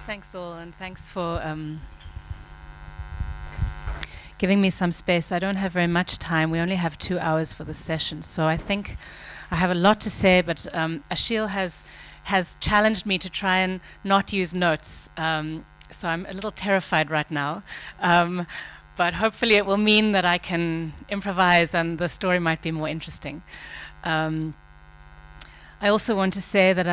Thanks all, and thanks for giving me some space. I don't have very much time. We only have 2 hours for the session, so I think I have a lot to say, but Achille has challenged me to try and not use notes, so I'm a little terrified right now. But hopefully it will mean that I can improvise and the story might be more interesting. I also want to say that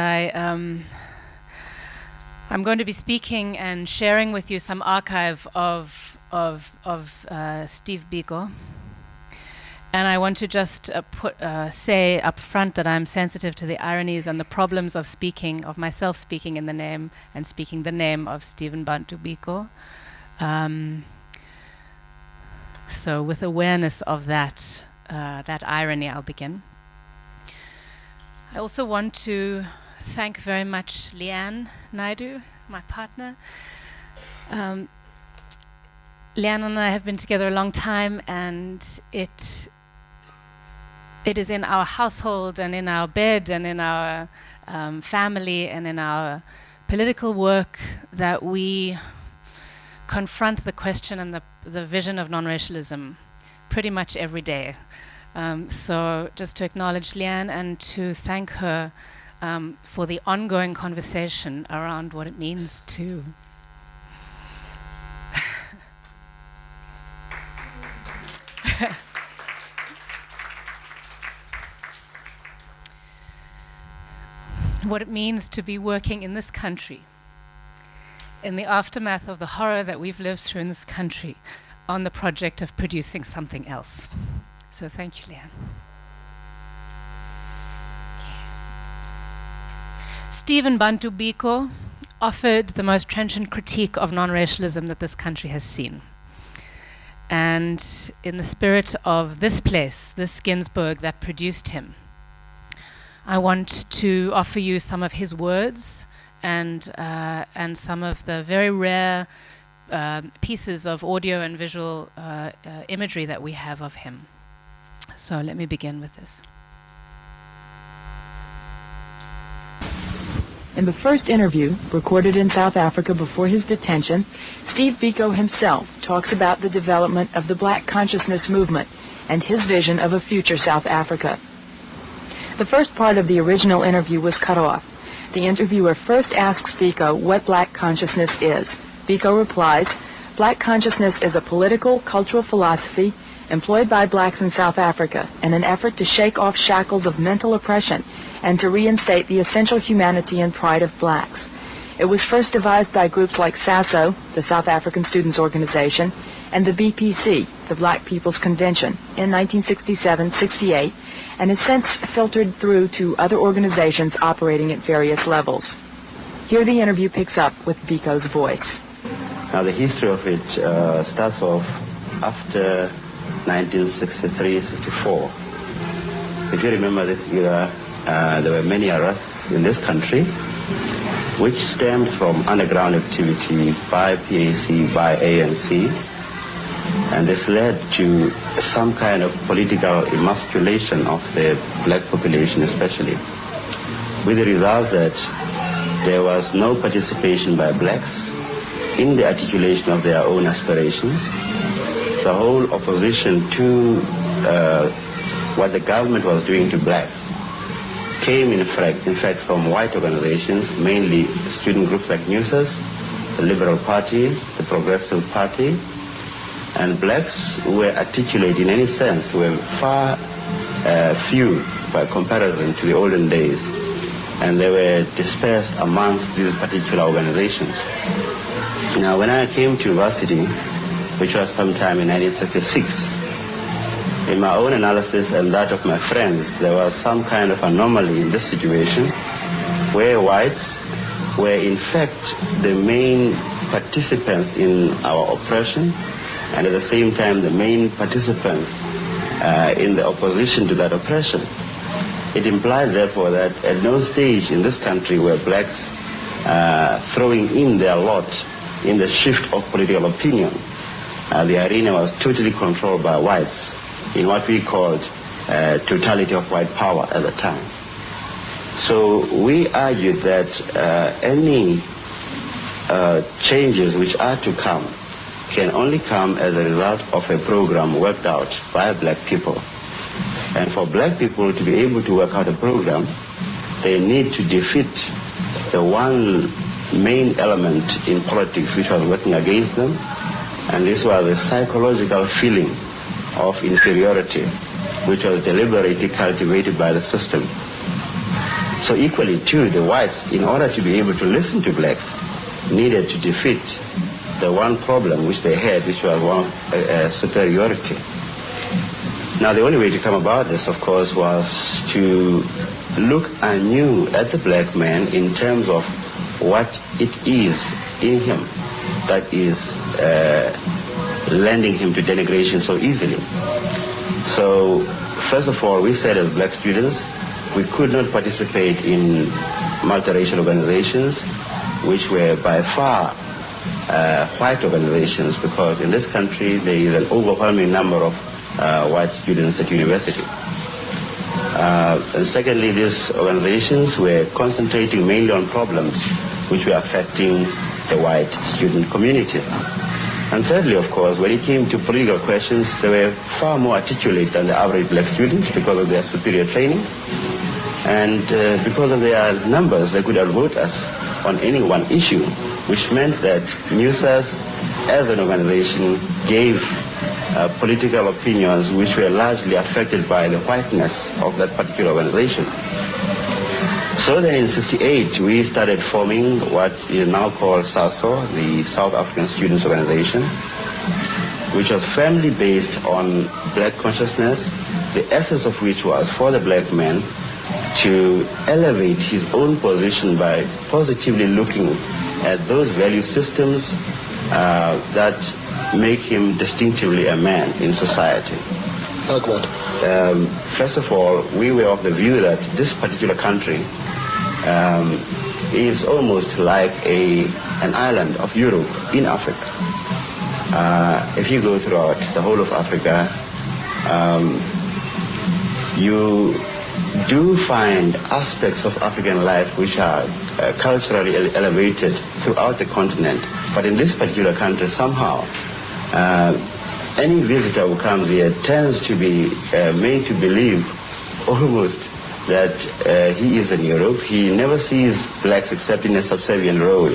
I'm going to be speaking and sharing with you some archive of Steve Biko. And I want to just say up front that I'm sensitive to the ironies and the problems of speaking, of myself speaking in the name and speaking the name of Stephen Bantu Biko. So with awareness of that irony, I'll begin. I also want to thank very much Leanne Naidu, my partner. Leanne and I have been together a long time, and it is in our household and in our bed and in our family and in our political work that we confront the question and the vision of non-racialism pretty much every day. So just to acknowledge Leanne and to thank her for the ongoing conversation around what it means to what it means to be working in this country, in the aftermath of the horror that we've lived through in this country, on the project of producing something else. So thank you, Leanne. Stephen Bantu Biko offered the most trenchant critique of non-racialism that this country has seen. And in the spirit of this place, this Ginsburg that produced him, I want to offer you some of his words and some of the very rare pieces of audio and visual imagery that we have of him. So let me begin with this. In the first interview, recorded in South Africa before his detention, Steve Biko himself talks about the development of the Black consciousness movement and his vision of a future South Africa. The first part of the original interview was cut off. The interviewer first asks Biko what Black consciousness is. Biko replies, "Black consciousness is a political, cultural philosophy employed by blacks in South Africa in an effort to shake off shackles of mental oppression and to reinstate the essential humanity and pride of blacks. It was first devised by groups like SASO, the South African Students Organization, and the BPC, the Black People's Convention, in 1967-68, and has since filtered through to other organizations operating at various levels." Here the interview picks up with Biko's voice. Now the history of it starts off after 1963-64. If you remember this era, there were many arrests in this country which stemmed from underground activity by PAC, by ANC, and this led to some kind of political emasculation of the black population especially, with the result that there was no participation by blacks in the articulation of their own aspirations. The whole opposition to what the government was doing to blacks came in fact from white organizations, mainly student groups like NUSAS, the Liberal Party, the Progressive Party, and blacks who were articulate in any sense were far few by comparison to the olden days, and they were dispersed amongst these particular organizations. Now when I came to university, which was sometime in 1966, in my own analysis and that of my friends, there was some kind of anomaly in this situation where whites were in fact the main participants in our oppression and at the same time the main participants in the opposition to that oppression. It implied, therefore, that at no stage in this country were blacks throwing in their lot in the shift of political opinion. The arena was totally controlled by whites in what we called totality of white power at the time. So we argued that any changes which are to come can only come as a result of a program worked out by black people. And for black people to be able to work out a program, they need to defeat the one main element in politics which was working against them, and this was a psychological feeling of inferiority which was deliberately cultivated by the system. So equally too, the whites, in order to be able to listen to blacks, needed to defeat the one problem which they had, which was one superiority. Now the only way to come about this, of course, was to look anew at the black man in terms of what it is in him that is lending him to denigration so easily. So first of all, we said as black students, we could not participate in multiracial organizations, which were by far white organizations, because in this country there is an overwhelming number of white students at university. And secondly, these organizations were concentrating mainly on problems which were affecting the white student community. And thirdly, of course, when it came to political questions, they were far more articulate than the average black students because of their superior training. And because of their numbers, they could outvote us on any one issue, which meant that MUSAS, as an organization, gave political opinions which were largely affected by the whiteness of that particular organization. So then in '68, we started forming what is now called SASO, the South African Students Organization, which was firmly based on black consciousness, the essence of which was for the black man to elevate his own position by positively looking at those value systems that make him distinctively a man in society. Like what? First of all, we were of the view that this particular country is almost like an island of Europe in Africa. If you go throughout the whole of Africa, you do find aspects of African life which are culturally elevated throughout the continent. But in this particular country, somehow, any visitor who comes here tends to be made to believe almost that he is in Europe. He never sees blacks except in a subservient role.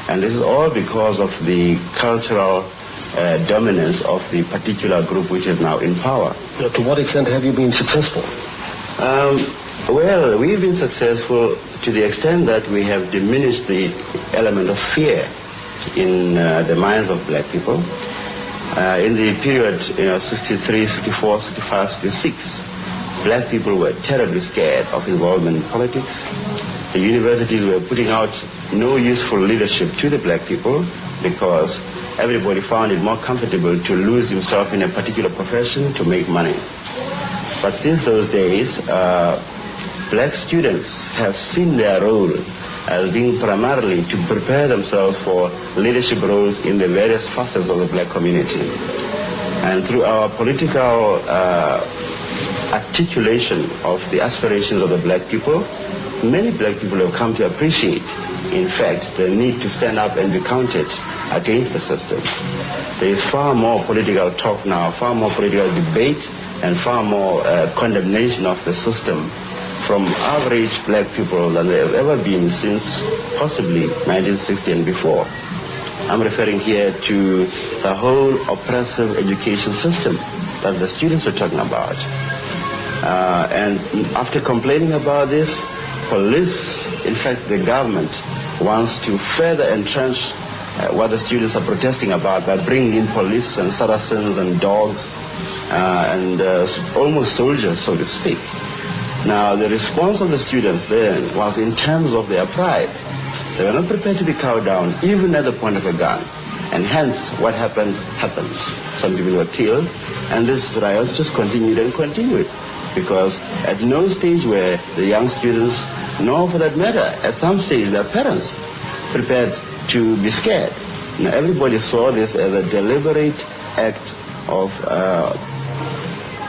And this is all because of the cultural dominance of the particular group which is now in power. Now, to what extent have you been successful? Well, we've been successful to the extent that we have diminished the element of fear in the minds of black people. In the period, 63, 64, 65, 66, black people were terribly scared of involvement in politics. The universities were putting out no useful leadership to the black people because everybody found it more comfortable to lose himself in a particular profession to make money. But since those days, black students have seen their role as being primarily to prepare themselves for leadership roles in the various facets of the black community. And through our political articulation of the aspirations of the black people, many black people have come to appreciate, in fact, the need to stand up and be counted against the system. There is far more political talk now, far more political debate, and far more condemnation of the system from average black people than there have ever been since possibly 1960 and before. I'm referring here to the whole oppressive education system that the students were talking about. And after complaining about this, police, in fact the government, wants to further entrench what the students are protesting about by bringing in police and saracens and dogs and almost soldiers, so to speak. Now, the response of the students then was in terms of their pride. They were not prepared to be cowed down, even at the point of a gun. And hence, what happened, happened. Some people were killed, and these riots just continued and continued. because at no stage were the young students, nor for that matter, at some stage their parents, prepared to be scared. Now, everybody saw this as a deliberate act of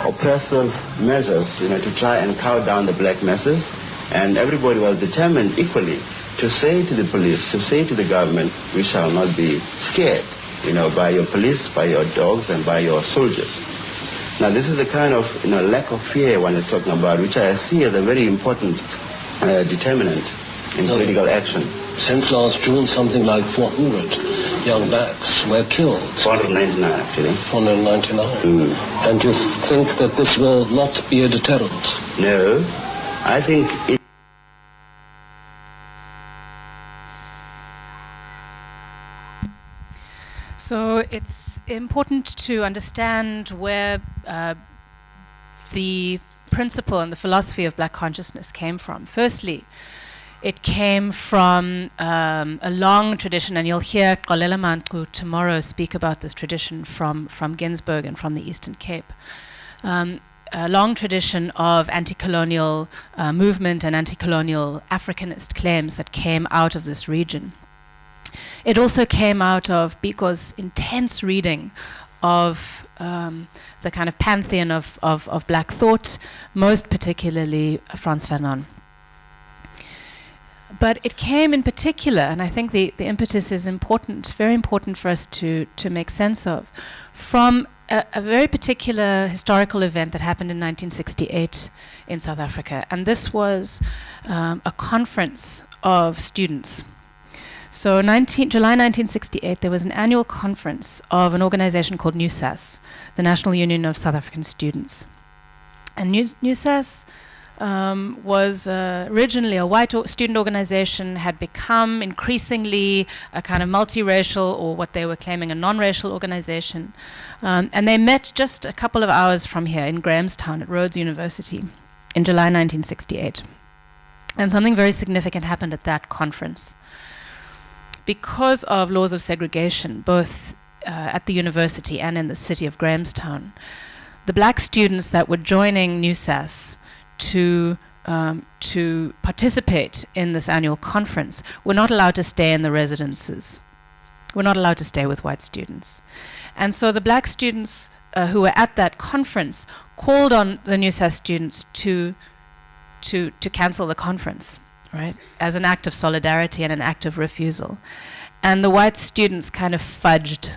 oppressive measures, to try and cow down the black masses, and everybody was determined equally to say to the police, to say to the government, we shall not be scared, by your police, by your dogs, and by your soldiers. Now, this is the kind of lack of fear one is talking about, which I see as a very important determinant in political action. Since last June, something like 400 young blacks were killed. 499, actually. 499. And you think that this will not be a deterrent? No, I think it... So it's important to understand where the principle and the philosophy of black consciousness came from. Firstly, it came from a long tradition, and you'll hear Qolela Mantku tomorrow speak about this tradition from Ginsberg and from the Eastern Cape. A long tradition of anti-colonial movement and anti-colonial Africanist claims that came out of this region. It also came out of Biko's intense reading of the kind of pantheon of black thought, most particularly Frantz Fanon. But it came in particular, and I think the impetus is important, very important for us to make sense of, from a very particular historical event that happened in 1968 in South Africa. And this was a conference of students. So July 1968, there was an annual conference of an organization called NUSAS, the National Union of South African Students. And NUSAS was originally a white student organization, had become increasingly a kind of multiracial, or what they were claiming a non-racial organization. And they met just a couple of hours from here in Grahamstown at Rhodes University in July 1968. And something very significant happened at that conference. Because of laws of segregation, both at the university and in the city of Grahamstown, the black students that were joining NUSAS to participate in this annual conference were not allowed to stay in the residences, were not allowed to stay with white students. And so the black students who were at that conference called on the NUSAS students to cancel the conference, right, as an act of solidarity and an act of refusal. And the white students kind of fudged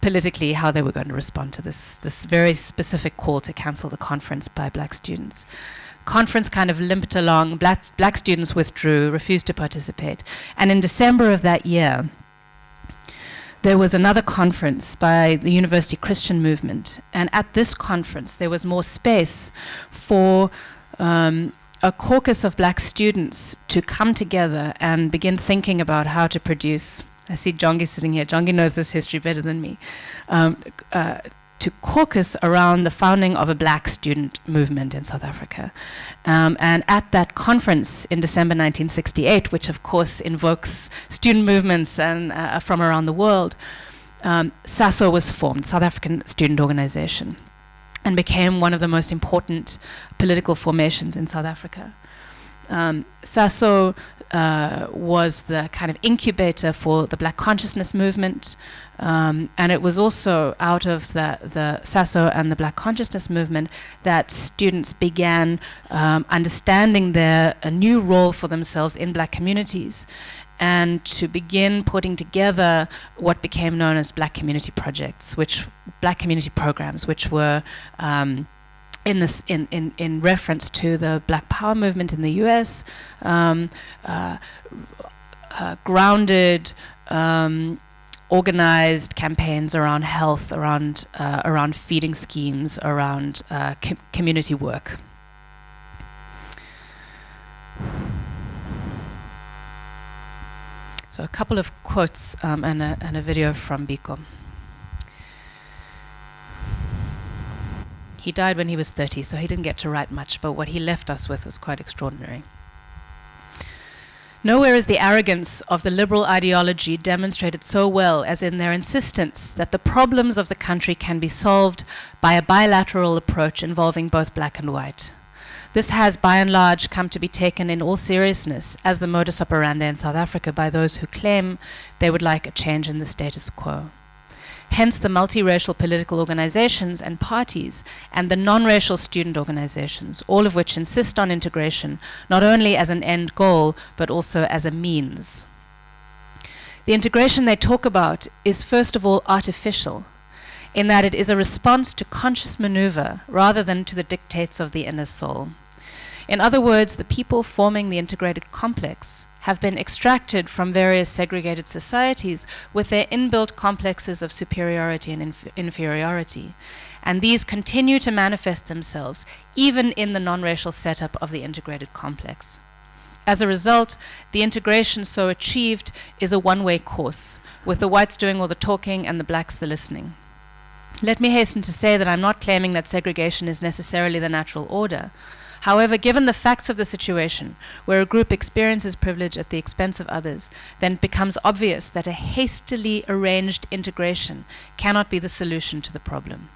politically how they were going to respond to this very specific call to cancel the conference by black students. Conference kind of limped along, black students withdrew, refused to participate. And in December of that year, there was another conference by the University Christian Movement. And at this conference, there was more space for a caucus of black students to come together and begin thinking about how to produce, I see Jongi sitting here, Jongi knows this history better than me, to caucus around the founding of a black student movement in South Africa. And at that conference in December 1968, which of course invokes student movements and from around the world, SASO was formed, South African Student Organization, and became one of the most important political formations in South Africa. SASO was the kind of incubator for the black consciousness movement, and it was also out of the SASO and the black consciousness movement that students began understanding a new role for themselves in black communities, and to begin putting together what became known as black community projects, black community programs, which were in reference to the Black Power movement in the US, grounded, organized campaigns around health, around feeding schemes, around community work. So a couple of quotes and a video from Biko. He died when he was 30, so he didn't get to write much, but what he left us with was quite extraordinary. Nowhere is the arrogance of the liberal ideology demonstrated so well as in their insistence that the problems of the country can be solved by a bilateral approach involving both black and white. This has, by and large, come to be taken in all seriousness as the modus operandi in South Africa by those who claim they would like a change in the status quo. Hence the multiracial political organizations and parties and the non-racial student organizations, all of which insist on integration not only as an end goal, but also as a means. The integration they talk about is first of all artificial, in that it is a response to conscious maneuver rather than to the dictates of the inner soul. In other words, the people forming the integrated complex have been extracted from various segregated societies with their inbuilt complexes of superiority and inferiority. And these continue to manifest themselves even in the non-racial setup of the integrated complex. As a result, the integration so achieved is a one-way course, with the whites doing all the talking and the blacks the listening. Let me hasten to say that I'm not claiming that segregation is necessarily the natural order. However, given the facts of the situation, where a group experiences privilege at the expense of others, then it becomes obvious that a hastily arranged integration cannot be the solution to the problem.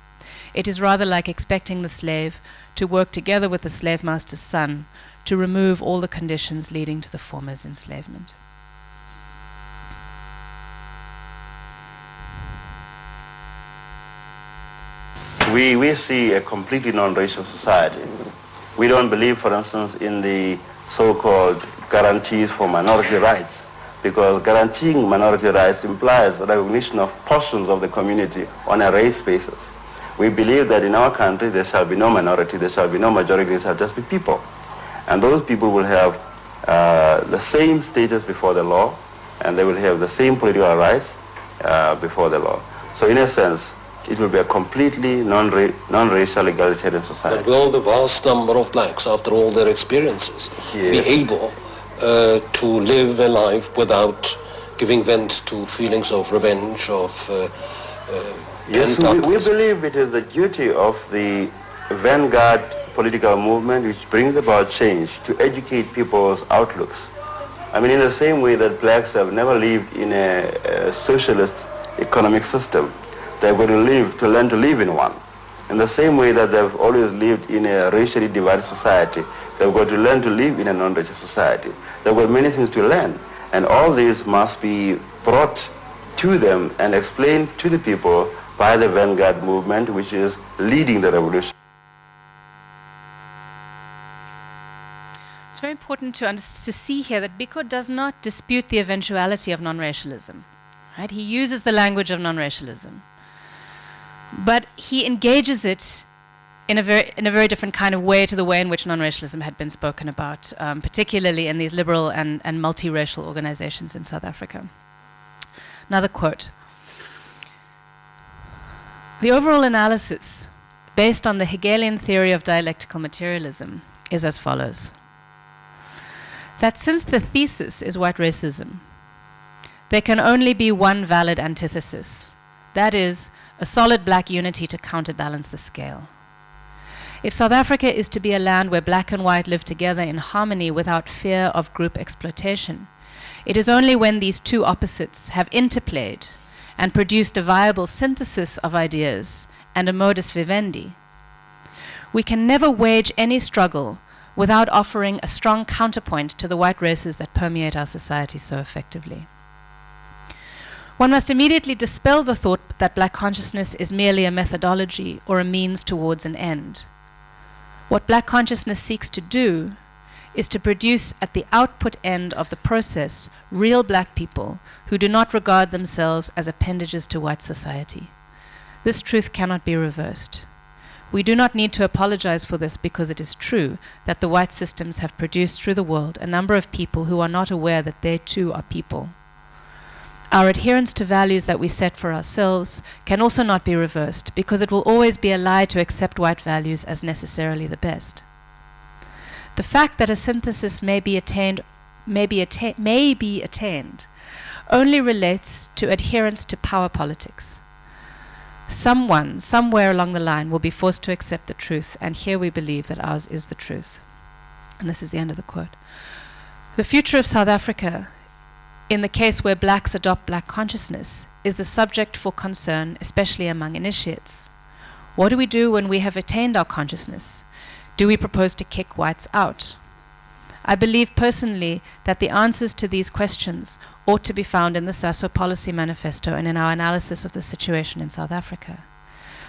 It is rather like expecting the slave to work together with the slave master's son to remove all the conditions leading to the former's enslavement. We see a completely non-racial society. We don't believe, for instance, in the so-called guarantees for minority rights, because guaranteeing minority rights implies the recognition of portions of the community on a race basis. We believe that in our country there shall be no minority, there shall be no majority, there shall just be people. And those people will have the same status before the law, and they will have the same political rights before the law. So in a sense, it will be a completely non-racial egalitarian society. But will the vast number of blacks, after all their experiences, be able to live a life without giving vent to feelings of revenge, of yes, we believe it is the duty of the vanguard political movement which brings about change to educate people's outlooks. I mean, in the same way that blacks have never lived in a socialist economic system, they're going to learn to live in one. In the same way that they've always lived in a racially divided society, they've got to learn to live in a non-racial society. They've got many things to learn, and all these must be brought to them and explained to the people by the vanguard movement, which is leading the revolution. It's very important to see here that Biko does not dispute the eventuality of non-racialism. Right? He uses the language of non-racialism, but he engages it in a very different kind of way to the way in which non-racialism had been spoken about, particularly in these liberal and multiracial organizations in South Africa. Another quote. The overall analysis, based on the Hegelian theory of dialectical materialism, is as follows. That since the thesis is white racism, there can only be one valid antithesis, that is, a solid black unity to counterbalance the scale. If South Africa is to be a land where black and white live together in harmony without fear of group exploitation, it is only when these two opposites have interplayed and produced a viable synthesis of ideas and a modus vivendi. We can never wage any struggle without offering a strong counterpoint to the white races that permeate our society so effectively. One must immediately dispel the thought that black consciousness is merely a methodology or a means towards an end. What black consciousness seeks to do is to produce at the output end of the process real black people who do not regard themselves as appendages to white society. This truth cannot be reversed. We do not need to apologize for this because it is true that the white systems have produced through the world a number of people who are not aware that they too are people. Our adherence to values that we set for ourselves can also not be reversed because it will always be a lie to accept white values as necessarily the best. The fact that a synthesis may be attained only relates to adherence to power politics. Someone, somewhere along the line, will be forced to accept the truth, and here we believe that ours is the truth. And this is the end of the quote. The future of South Africa, in the case where blacks adopt black consciousness, is the subject for concern, especially among initiates. What do we do when we have attained our consciousness? Do we propose to kick whites out? I believe personally that the answers to these questions ought to be found in the SASO policy manifesto and in our analysis of the situation in South Africa.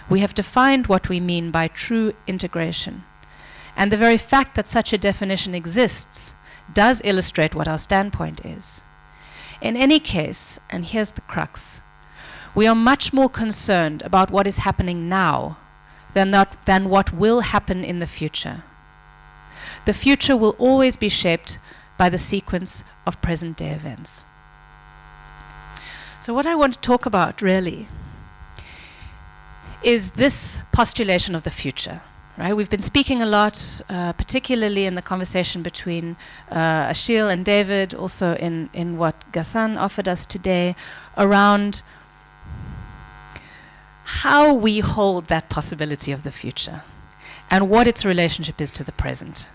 We have defined what we mean by true integration, and the very fact that such a definition exists does illustrate what our standpoint is. In any case, and here's the crux, we are much more concerned about what is happening now than what will happen in the future. The future will always be shaped by the sequence of present-day events. So what I want to talk about, really, is this postulation of the future. Right? We've been speaking a lot, particularly in the conversation between Achille and David, also in what Ghassan offered us today, around how we hold that possibility of the future and what its relationship is to the present.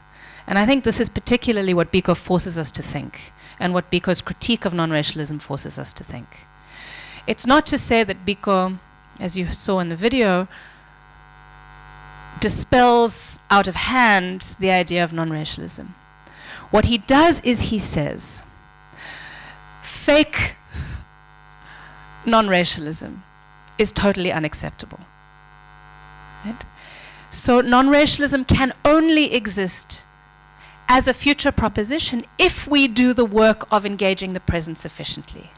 And I think this is particularly what Biko forces us to think, and what Biko's critique of non-racialism forces us to think. It's not to say that Biko, as you saw in the video, dispels out of hand the idea of non-racialism. What he does is he says, fake non-racialism is totally unacceptable. Right? So non-racialism can only exist as a future proposition if we do the work of engaging the present sufficiently.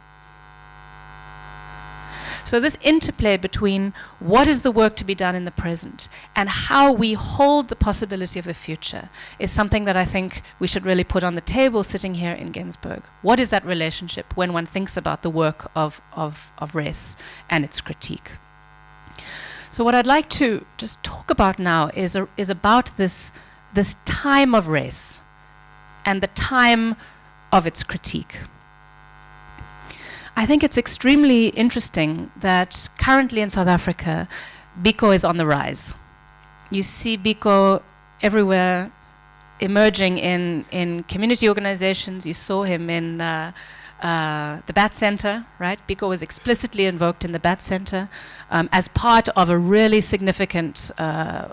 So this interplay between what is the work to be done in the present and how we hold the possibility of a future is something that I think we should really put on the table sitting here in Gillespie. What is that relationship when one thinks about the work of race and its critique? So what I'd like to just talk about now is about this time of race and the time of its critique. I think it's extremely interesting that currently in South Africa, Biko is on the rise. You see Biko everywhere, emerging in community organizations. You saw him in the Bat Center, right? Biko was explicitly invoked in the Bat Center as part of a really significant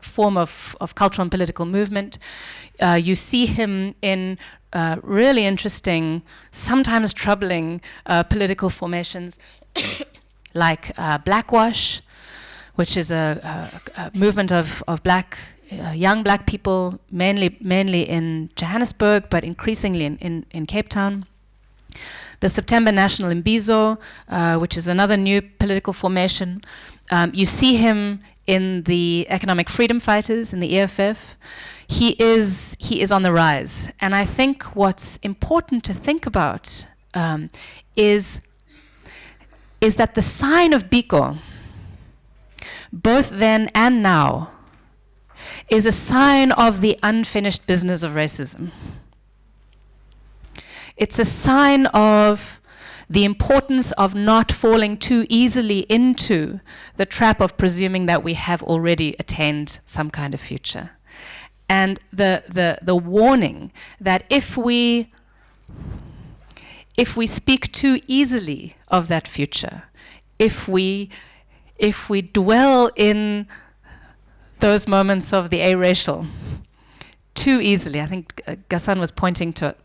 form of cultural and political movement. You see him in really interesting, sometimes troubling political formations like Blackwash, which is a movement of young black people, mainly in Johannesburg, but increasingly in Cape Town. The September National Imbizo, which is another new political formation. You see him in the Economic Freedom Fighters, in the EFF. He is on the rise. And I think what's important to think about is that the sign of Biko, both then and now, is a sign of the unfinished business of racism. It's a sign of the importance of not falling too easily into the trap of presuming that we have already attained some kind of future. And the warning that if we speak too easily of that future, if we dwell in those moments of the aracial too easily, I think Ghassan was pointing to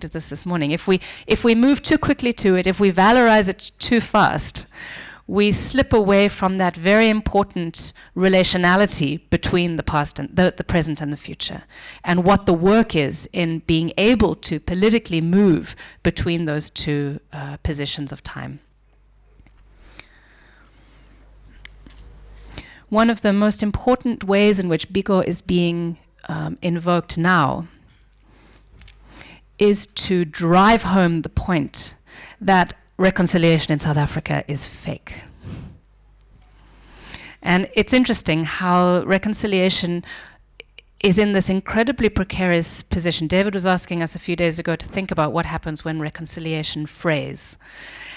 this morning. If we move too quickly to it, if we valorize it too fast, we slip away from that very important relationality between the past and the present and the future, and what the work is in being able to politically move between those two positions of time. One of the most important ways in which Biko is being invoked now is to drive home the point that reconciliation in South Africa is fake. And it's interesting how reconciliation is in this incredibly precarious position. David was asking us a few days ago to think about what happens when reconciliation frays.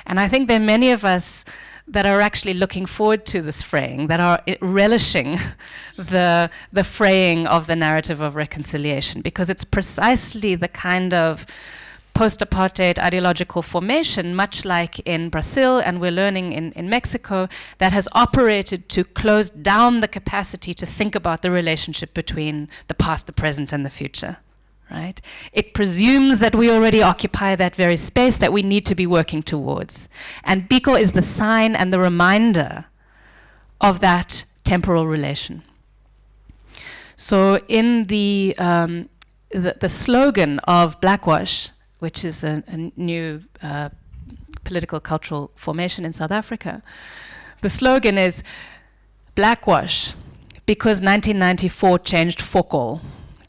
And I think there are many of us that are actually looking forward to this fraying, that are relishing the fraying of the narrative of reconciliation, because it's precisely the kind of post-apartheid ideological formation, much like in Brazil and we're learning in Mexico, that has operated to close down the capacity to think about the relationship between the past, the present, and the future. Right? It presumes that we already occupy that very space that we need to be working towards. And Biko is the sign and the reminder of that temporal relation. So in the slogan of Blackwash, which is a new political cultural formation in South Africa, the slogan is Blackwash because 1994 changed Fokol.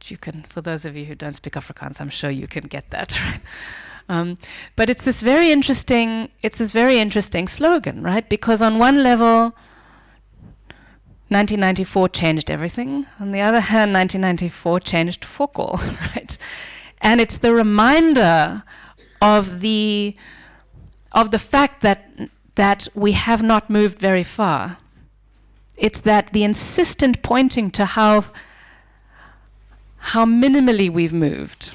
You can, for those of you who don't speak Afrikaans, I'm sure you can get that, right? But it's this very interesting slogan, right? Because on one level, 1994 changed everything. On the other hand, 1994 changed Fokol, right? And it's the reminder of the fact that we have not moved very far. It's that the insistent pointing to how minimally we've moved,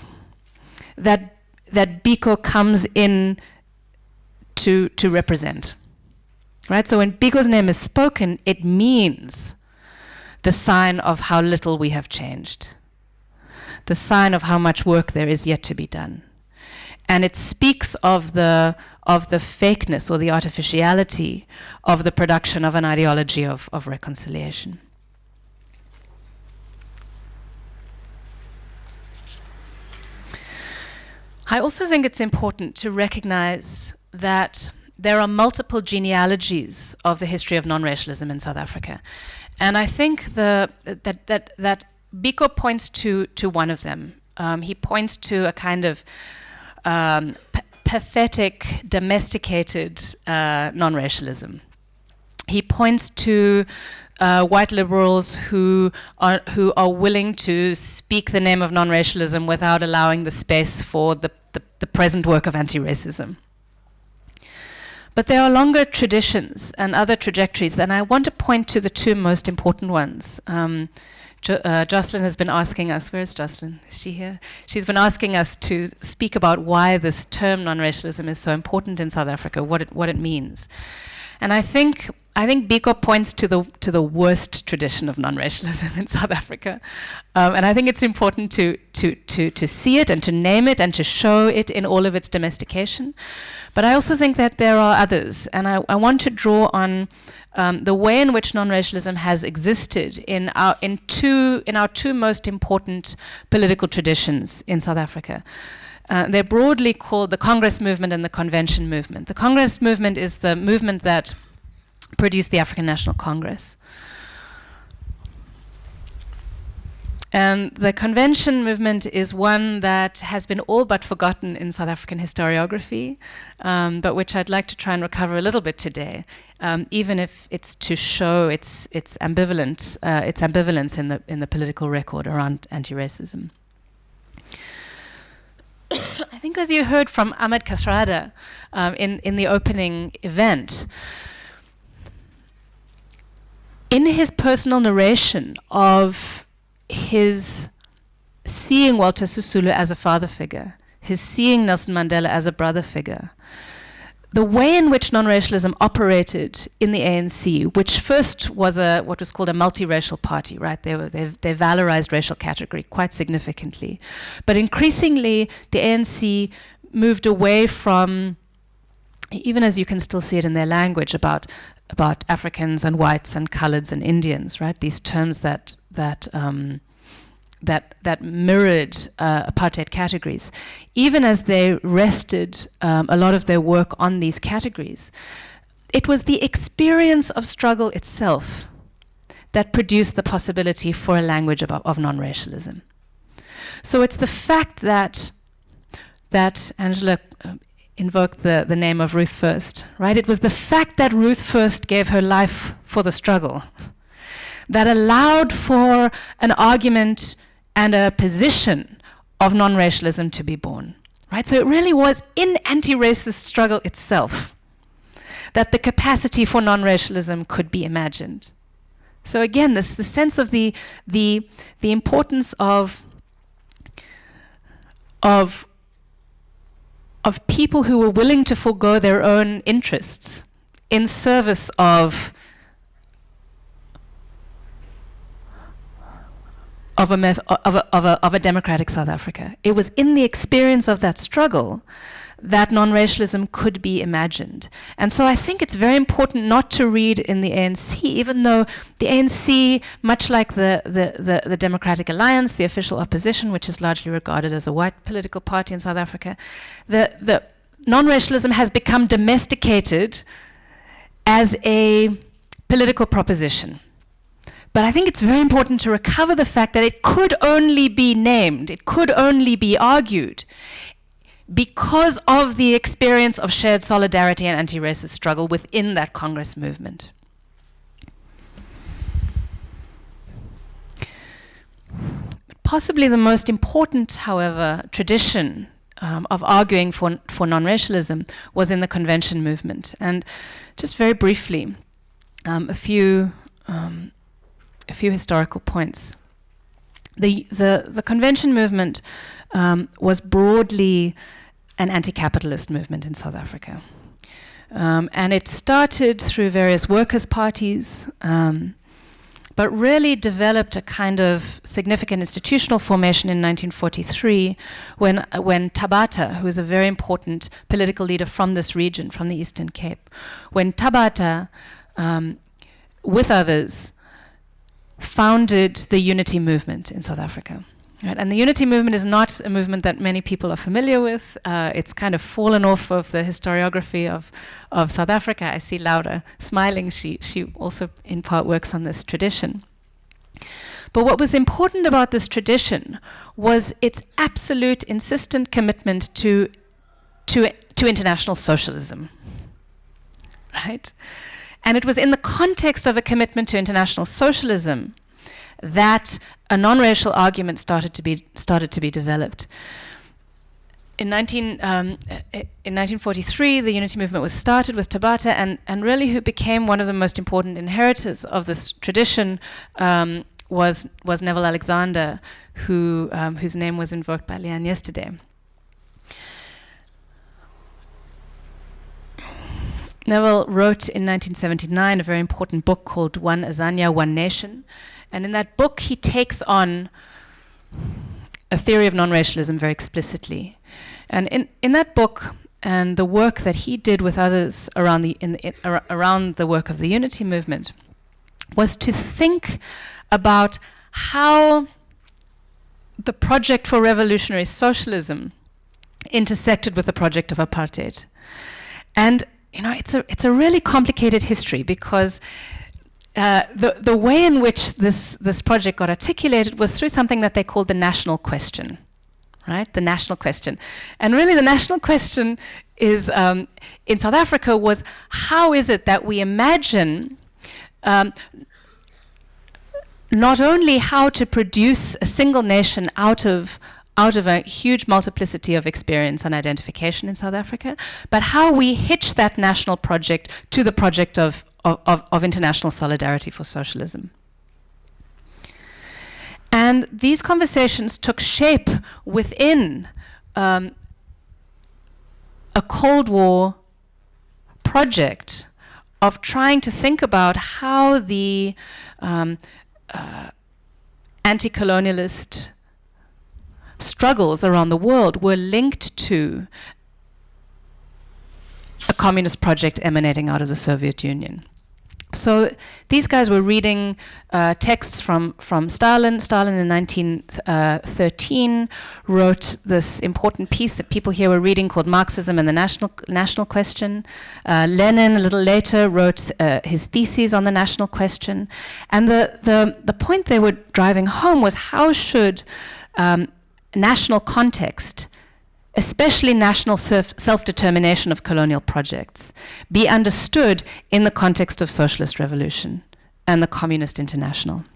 that Biko comes in to represent. Right? So when Biko's name is spoken, it means the sign of how little we have changed, the sign of how much work there is yet to be done. And it speaks of the fakeness or the artificiality of the production of an ideology of reconciliation. I also think it's important to recognize that there are multiple genealogies of the history of non-racialism in South Africa. And I think that Biko points to one of them. He points to a kind of pathetic, domesticated non-racialism. He points to white liberals who are willing to speak the name of non-racialism without allowing the space for the present work of anti-racism. But there are longer traditions and other trajectories, and I want to point to the two most important ones. Jocelyn has been asking us, where's Jocelyn? Is she here? She's been asking us to speak about why this term non-racialism is so important in South Africa, what it means. And I think Biko points to the worst tradition of non-racialism in South Africa, and I think it's important to see it and to name it and to show it in all of its domestication. But I also think that there are others, and I want to draw on the way in which non-racialism has existed in our two most important political traditions in South Africa. They're broadly called the Congress movement and the Convention movement. The Congress movement is the movement that produced the African National Congress. And the Convention movement is one that has been all but forgotten in South African historiography, but which I'd like to try and recover a little bit today, even if it's to show its ambivalence in the political record around anti-racism. I think, as you heard from Ahmed Kasrada in the opening event, in his personal narration of his seeing Walter Sisulu as a father figure, his seeing Nelson Mandela as a brother figure, the way in which non-racialism operated in the ANC, which first was what was called a multiracial party, right? They valorized racial category quite significantly. But increasingly, the ANC moved away from, even as you can still see it in their language, about Africans and whites and coloreds and Indians, right? These terms that mirrored apartheid categories. Even as they rested a lot of their work on these categories, it was the experience of struggle itself that produced the possibility for a language of non-racialism. So it's the fact that Angela invoked the name of Ruth First, right? It was the fact that Ruth First gave her life for the struggle that allowed for an argument and a position of non-racialism to be born, right? So it really was in anti-racist struggle itself that the capacity for non-racialism could be imagined. So again, the sense of the importance of of people who were willing to forego their own interests in service of a democratic South Africa. It was in the experience of that struggle that non-racialism could be imagined. And so I think it's very important not to read in the ANC, even though the ANC, much like the Democratic Alliance, the official opposition, which is largely regarded as a white political party in South Africa, the non-racialism has become domesticated as a political proposition. But I think it's very important to recover the fact that it could only be named, it could only be argued because of the experience of shared solidarity and anti-racist struggle within that Congress movement. Possibly the most important, however, tradition of arguing for non-racialism was in the convention movement. And just very briefly, a few historical points. The convention movement was broadly an anti-capitalist movement in South Africa. And it started through various workers' parties, but really developed a kind of significant institutional formation in 1943 when Tabata, who is a very important political leader from this region, from the Eastern Cape, when Tabata, with others, founded the Unity movement in South Africa. Right? And the Unity movement is not a movement that many people are familiar with. It's kind of fallen off of the historiography of South Africa. I see Laura smiling. She also in part works on this tradition. But what was important about this tradition was its absolute insistent commitment to international socialism. Right? And it was in the context of a commitment to international socialism that a non-racial argument started to be developed. In 1943, the Unity movement was started with Tabata, and really who became one of the most important inheritors of this tradition was Neville Alexander, whose name was invoked by Leanne yesterday. Neville wrote in 1979 a very important book called One Azania, One Nation. And in that book, he takes on a theory of non-racialism very explicitly. And in that book, and the work that he did with others around the work of the Unity movement, was to think about how the project for revolutionary socialism intersected with the project of apartheid. And it's a really complicated history because the way in which this project got articulated was through something that they called the national question, right? The national question. And really the national question is, in South Africa, was how is it that we imagine not only how to produce a single nation out of a huge multiplicity of experience and identification in South Africa, but how we hitch that national project to the project of international solidarity for socialism. And these conversations took shape within a Cold War project of trying to think about how the anti-colonialist struggles around the world were linked to a communist project emanating out of the Soviet Union. So these guys were reading texts from Stalin. Stalin in 1913 wrote this important piece that people here were reading called Marxism and the National Question. Lenin, a little later, wrote his theses on the national question. And the point they were driving home was how should national context, especially national self-determination of colonial projects, be understood in the context of socialist revolution and the Communist International.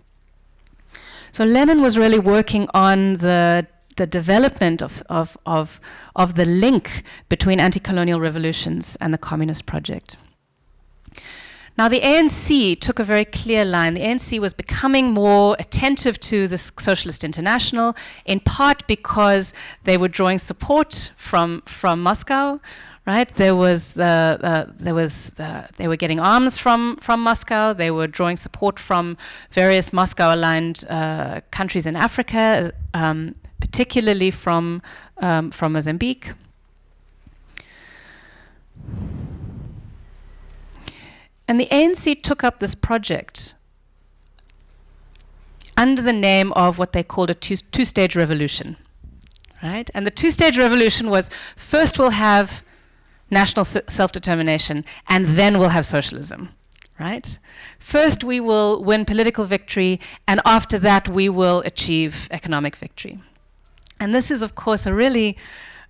So Lenin was really working on the development of the link between anti-colonial revolutions and the Communist project. Now, the ANC took a very clear line. The ANC was becoming more attentive to the Socialist International, in part because they were drawing support from Moscow, right? They were getting arms from Moscow. They were drawing support from various Moscow-aligned countries in Africa, particularly from Mozambique. And the ANC took up this project under the name of what they called a two-stage revolution, right? And the two-stage revolution was, first we'll have national self-determination, and then we'll have socialism, right? First we will win political victory, and after that we will achieve economic victory. And this is, of course, a really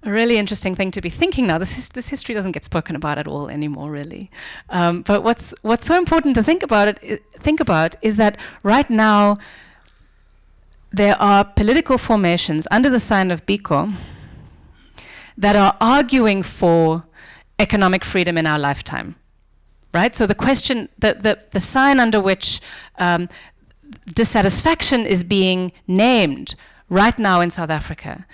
interesting thing to be thinking now. This history doesn't get spoken about at all anymore, really. But what's so important to think about is that right now there are political formations under the sign of Biko that are arguing for economic freedom in our lifetime, right? So the question, the sign under which dissatisfaction is being named right now in South Africa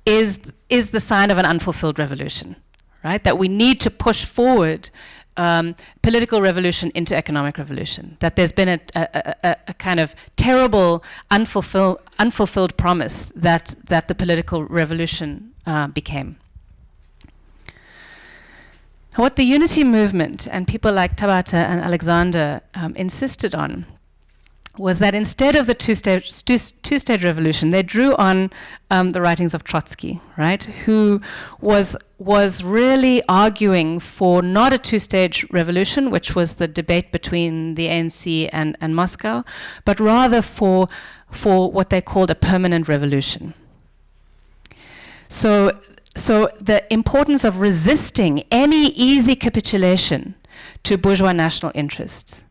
is the sign of an unfulfilled revolution, right? That we need to push forward political revolution into economic revolution. That there's been a kind of terrible, unfulfilled promise that the political revolution became. What the unity movement and people like Tabata and Alexander insisted on was that instead of the two-stage revolution, they drew on the writings of Trotsky, right, who was really arguing for not a two-stage revolution, which was the debate between the ANC and Moscow, but rather for what they called a permanent revolution. So the importance of resisting any easy capitulation to bourgeois national interests,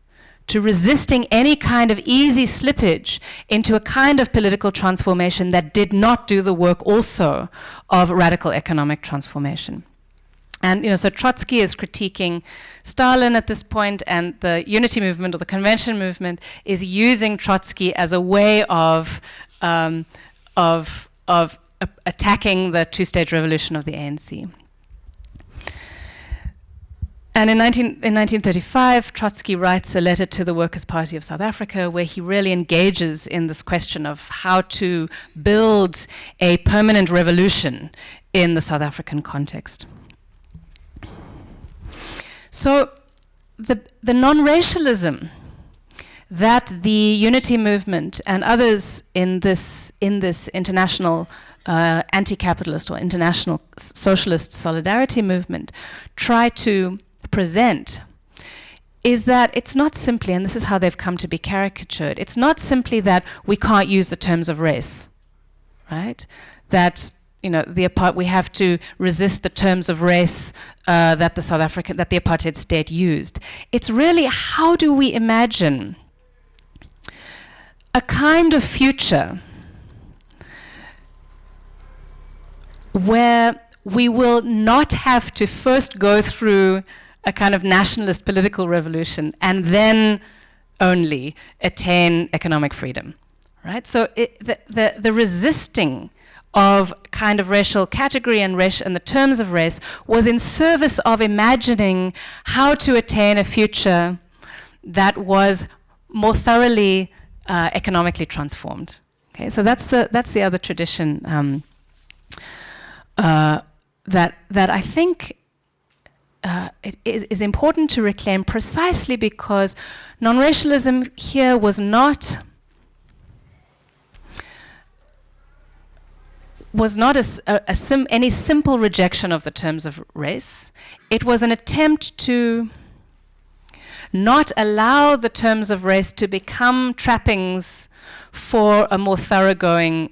to resisting any kind of easy slippage into a kind of political transformation that did not do the work also of radical economic transformation. And so Trotsky is critiquing Stalin at this point, and the unity movement or the convention movement is using Trotsky as a way of attacking the two-stage revolution of the ANC. And in 1935, Trotsky writes a letter to the Workers' Party of South Africa where he really engages in this question of how to build a permanent revolution in the South African context. So the non-racialism that the unity movement and others in this international anti-capitalist or international socialist solidarity movement try to present is that it's not simply, and this is how they've come to be caricatured, it's not simply that we can't use the terms of race, right? That we have to resist the terms of race that the apartheid state used. It's really, how do we imagine a kind of future where we will not have to first go through a kind of nationalist political revolution and then only attain economic freedom, right? So the resisting of kind of racial category and the terms of race was in service of imagining how to attain a future that was more thoroughly economically transformed. Okay, so that's the other tradition that I think it is important to reclaim, precisely because non-racialism here was not any simple rejection of the terms of race. It was an attempt to not allow the terms of race to become trappings for a more thoroughgoing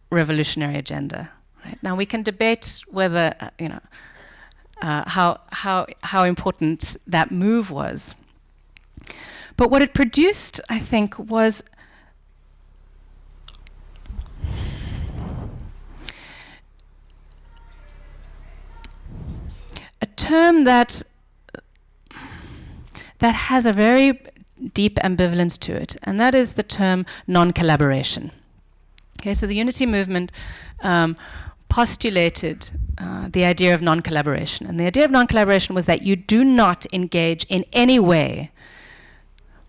revolutionary agenda. Right? Now we can debate whether how important that move was, but what it produced, I think, was a term that that has a very deep ambivalence to it, and that is the term non-collaboration. Okay, so the unity movement postulated the idea of non-collaboration, and the idea of non-collaboration was that you do not engage in any way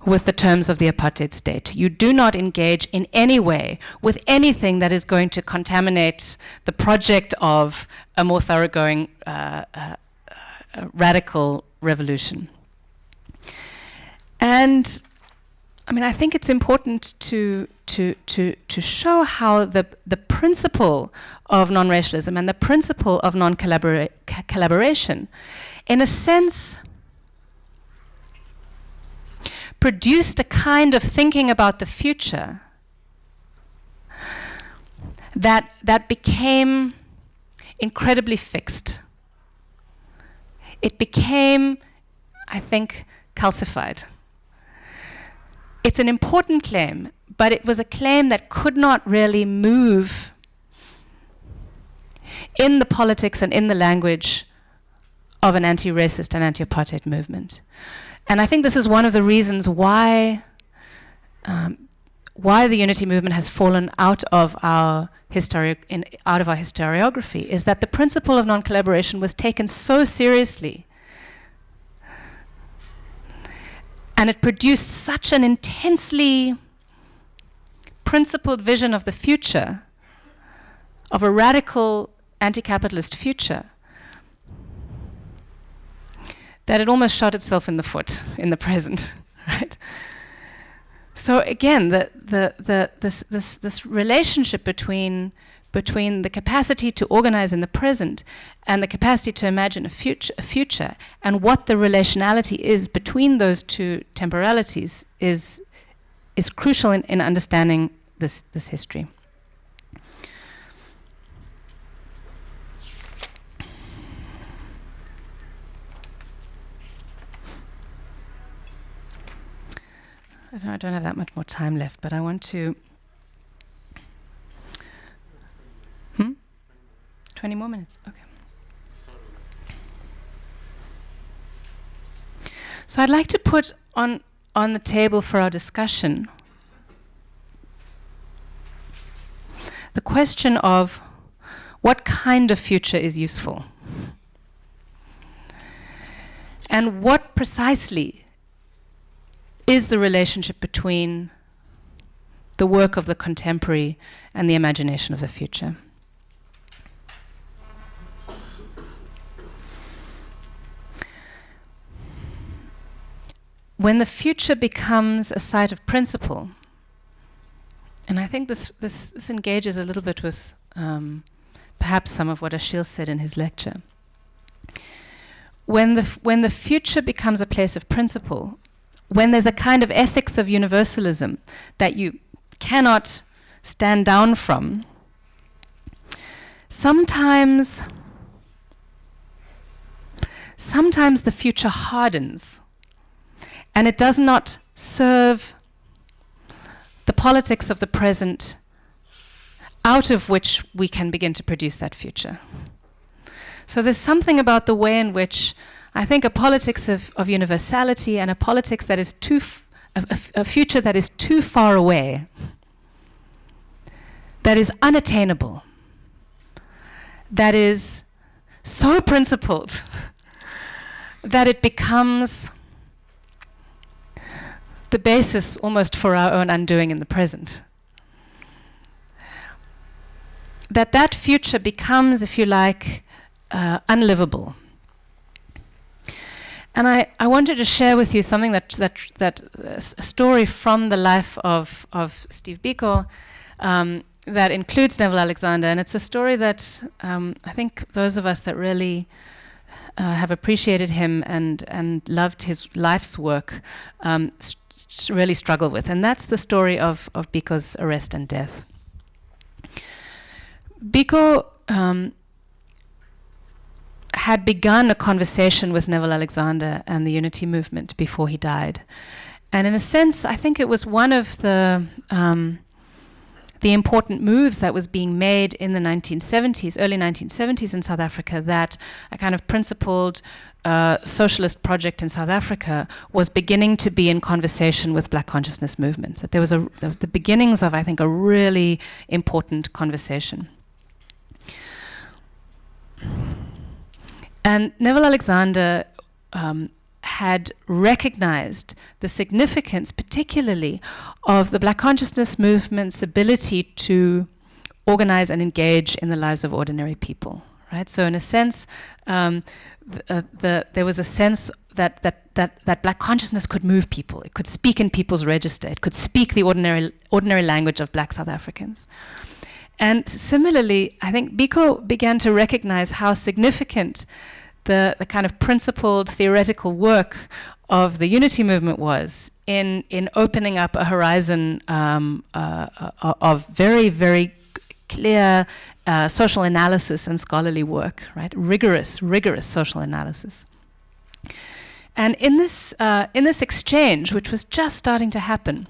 with the terms of the apartheid state. You do not engage in any way with anything that is going to contaminate the project of a more thoroughgoing radical revolution. And I mean, I think it's important to show how the principle of non-racialism and the principle of non-collaboration, in a sense, produced a kind of thinking about the future that became incredibly fixed. It became, I think, calcified. It's an important claim, but it was a claim that could not really move in the politics and in the language of an anti-racist and anti-apartheid movement. And I think this is one of the reasons why the unity movement has fallen out of our historiography, is that the principle of non-collaboration was taken so seriously, and it produced such an intensely principled vision of the future, of a radical anti-capitalist future, that it almost shot itself in the foot in the present, right? So again, this relationship between the capacity to organize in the present and the capacity to imagine a future, and what the relationality is between those two temporalities is crucial in understanding this history. I don't have that much more time left, but I want to... 20 more minutes, okay. So I'd like to put on the table for our discussion the question of what kind of future is useful, and what precisely is the relationship between the work of the contemporary and the imagination of the future. When the future becomes a site of principle, and I think this engages a little bit with perhaps some of what Achille said in his lecture. When the future becomes a place of principle, when there's a kind of ethics of universalism that you cannot stand down from, sometimes the future hardens, and it does not serve the politics of the present out of which we can begin to produce that future. So there's something about the way in which I think a politics of universality and a politics that is a future that is too far away, that is unattainable, that is so principled that it becomes the basis almost for our own undoing in the present. That future becomes, if you like, unlivable. And I wanted to share with you something that a story from the life of Steve Biko that includes Neville Alexander, and it's a story that I think those of us that really have appreciated him and loved his life's work really struggle with, and that's the story of Biko's arrest and death. Biko had begun a conversation with Neville Alexander and the Unity movement before he died. And in a sense, I think it was one of the important moves that was being made in the 1970s, early 1970s in South Africa, that a kind of principled socialist project in South Africa was beginning to be in conversation with Black consciousness movement. That there was the beginnings of, I think, a really important conversation. And Neville Alexander had recognized the significance, particularly, of the Black consciousness movement's ability to organize and engage in the lives of ordinary people. Right? So, in a sense, there was a sense that Black consciousness could move people. It could speak in people's register. It could speak the ordinary language of Black South Africans. And similarly, I think Biko began to recognize how significant the kind of principled theoretical work of the unity movement was in opening up a horizon of very, very clear social analysis and scholarly work, right? Rigorous social analysis. And in this exchange, which was just starting to happen,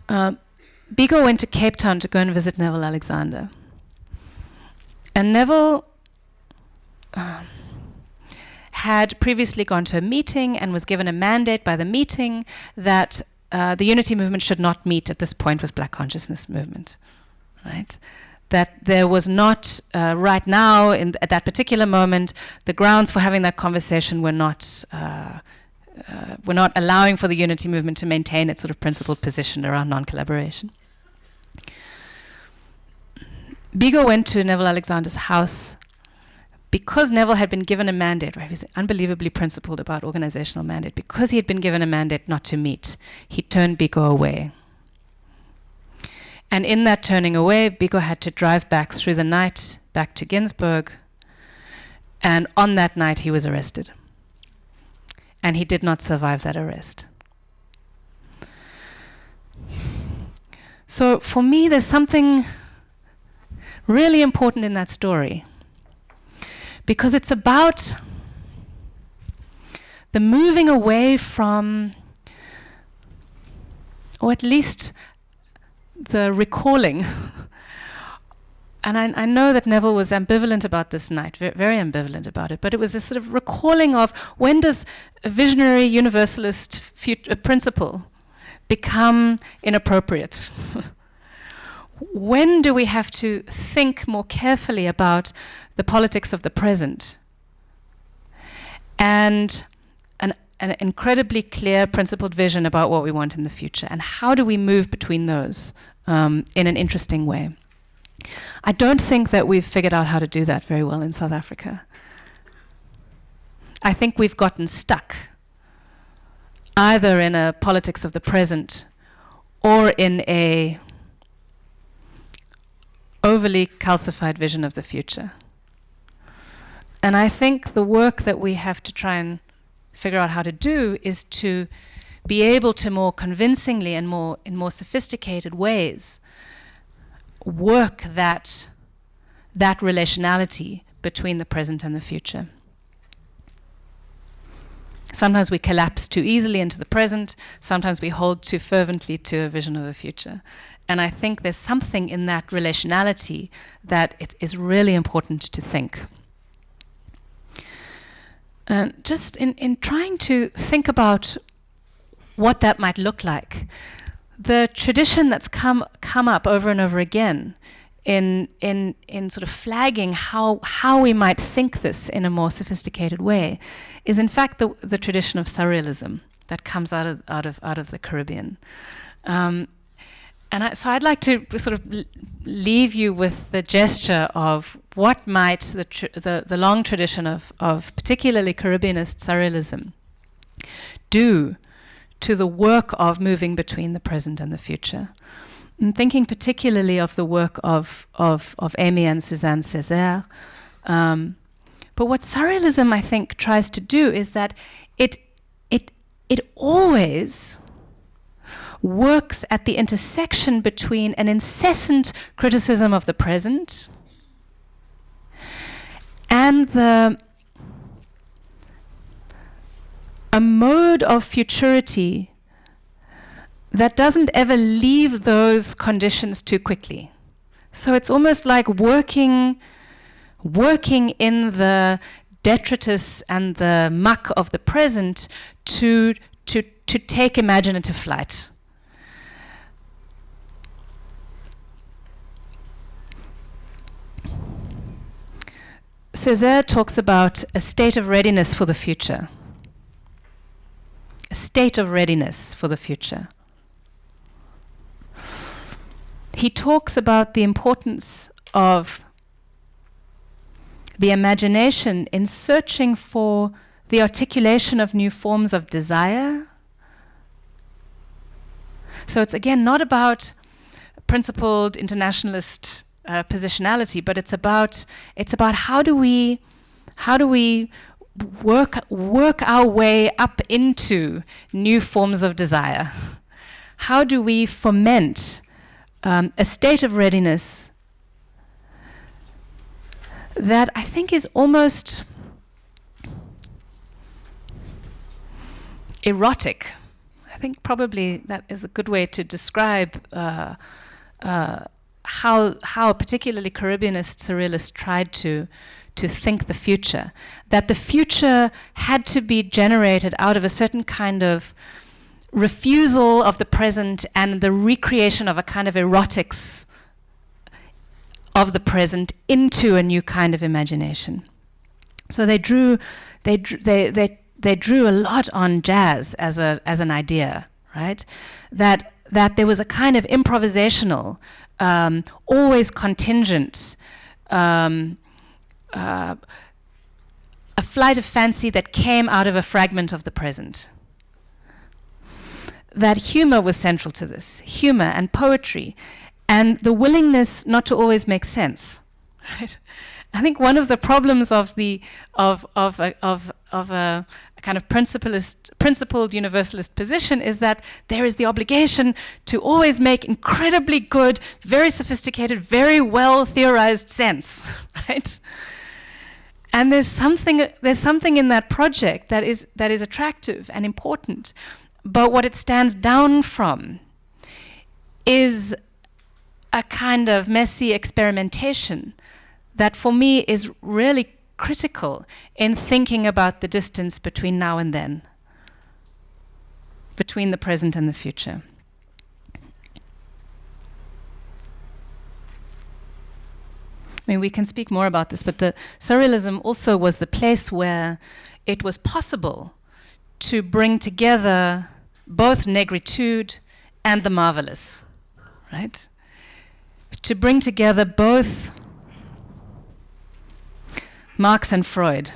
Biko went to Cape Town to go and visit Neville Alexander. And Neville had previously gone to a meeting and was given a mandate by the meeting that the unity movement should not meet at this point with Black consciousness movement, right? That there was not, right now, at that particular moment, the grounds for having that conversation were not allowing for the unity movement to maintain its sort of principled position around non-collaboration. Biko went to Neville Alexander's house because Neville had been given a mandate, right? He was unbelievably principled about organizational mandate. Because he had been given a mandate not to meet, he turned Biko away. And in that turning away, Biko had to drive back through the night, back to Gillespie, and on that night he was arrested. And he did not survive that arrest. So for me, there's something really important in that story, because it's about the moving away from, or at least the recalling. And I know that Neville was ambivalent about this night, very ambivalent about it, but it was a sort of recalling of when does a visionary universalist principle become inappropriate? When do we have to think more carefully about the politics of the present? And an incredibly clear, principled vision about what we want in the future. And how do we move between those in an interesting way? I don't think that we've figured out how to do that very well in South Africa. I think we've gotten stuck either in a politics of the present or in a overly calcified vision of the future. And I think the work that we have to try and figure out how to do is to be able to more convincingly and in more sophisticated ways work that relationality between the present and the future. Sometimes we collapse too easily into the present, sometimes we hold too fervently to a vision of the future. And I think there's something in that relationality that it is really important to think. And just in trying to think about what that might look like, the tradition that's come up over and over again in sort of flagging how we might think this in a more sophisticated way is in fact the tradition of Surrealism that comes out of the Caribbean. So I'd like to sort of leave you with the gesture of what might the long tradition of particularly Caribbeanist Surrealism do to the work of moving between the present and the future. And thinking particularly of the work of Amy and Suzanne Césaire. But what Surrealism, I think, tries to do is that it always works at the intersection between an incessant criticism of the present and a mode of futurity that doesn't ever leave those conditions too quickly. So it's almost like working in the detritus and the muck of the present to take imaginative flight. Césaire talks about a state of readiness for the future. A state of readiness for the future. He talks about the importance of the imagination in searching for the articulation of new forms of desire. So it's again not about principled internationalist positionality, but it's about how do we work our way up into new forms of desire? How do we foment a state of readiness that I think is almost erotic? I think probably that is a good way to describe how particularly Caribbeanist surrealists tried to think the future. That the future had to be generated out of a certain kind of refusal of the present and the recreation of a kind of erotics of the present into a new kind of imagination. So they drew a lot on jazz as an idea, right? That there was a kind of improvisational, always contingent, a flight of fancy that came out of a fragment of the present. That humor was central to this, humor and poetry, and the willingness not to always make sense. Right? I think one of the problems of a kind of principled universalist position is that there is the obligation to always make incredibly good, very sophisticated, very well theorized sense, right? And there's something in that project that is attractive and important, but what it stands down from is a kind of messy experimentation that for me is really critical in thinking about the distance between now and then, between the present and the future. I mean, we can speak more about this, but the Surrealism also was the place where it was possible to bring together both negritude and the marvelous, right? To bring together both Marx and Freud,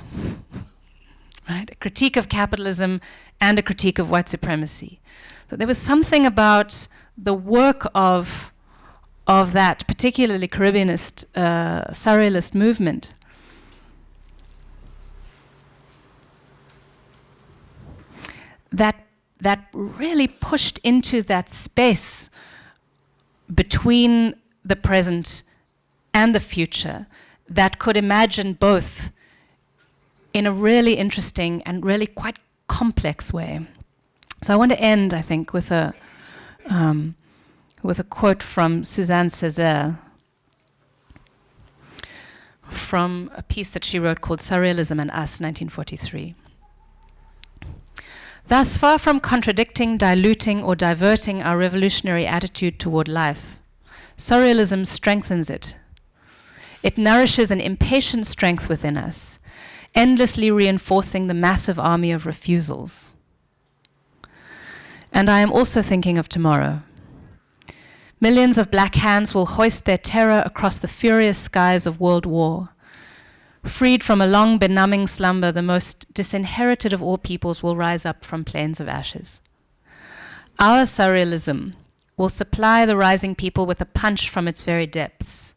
right? A critique of capitalism and a critique of white supremacy. So there was something about the work of that particularly Caribbeanist Surrealist movement that really pushed into that space between the present and the future, that could imagine both in a really interesting and really quite complex way. So I want to end, I think, with a quote from Suzanne Césaire from a piece that she wrote called Surrealism and Us, 1943. Thus, far from contradicting, diluting, or diverting our revolutionary attitude toward life, Surrealism strengthens it. It nourishes an impatient strength within us, endlessly reinforcing the massive army of refusals. And I am also thinking of tomorrow. Millions of black hands will hoist their terror across the furious skies of world war. Freed from a long benumbing slumber, the most disinherited of all peoples will rise up from plains of ashes. Our Surrealism will supply the rising people with a punch from its very depths.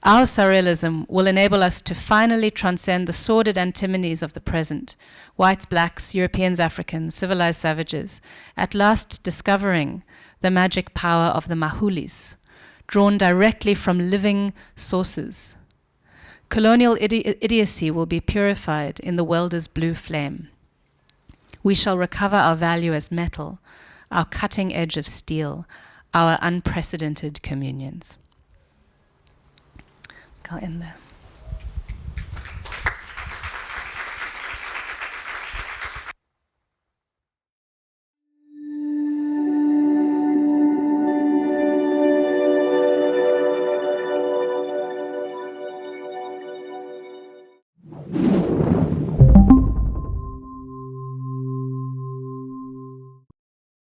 Our Surrealism will enable us to finally transcend the sordid antinomies of the present, whites, blacks, Europeans, Africans, civilized savages, at last discovering the magic power of the mahulis, drawn directly from living sources. Colonial idiocy will be purified in the welder's blue flame. We shall recover our value as metal, our cutting edge of steel, our unprecedented communions. I'll end there.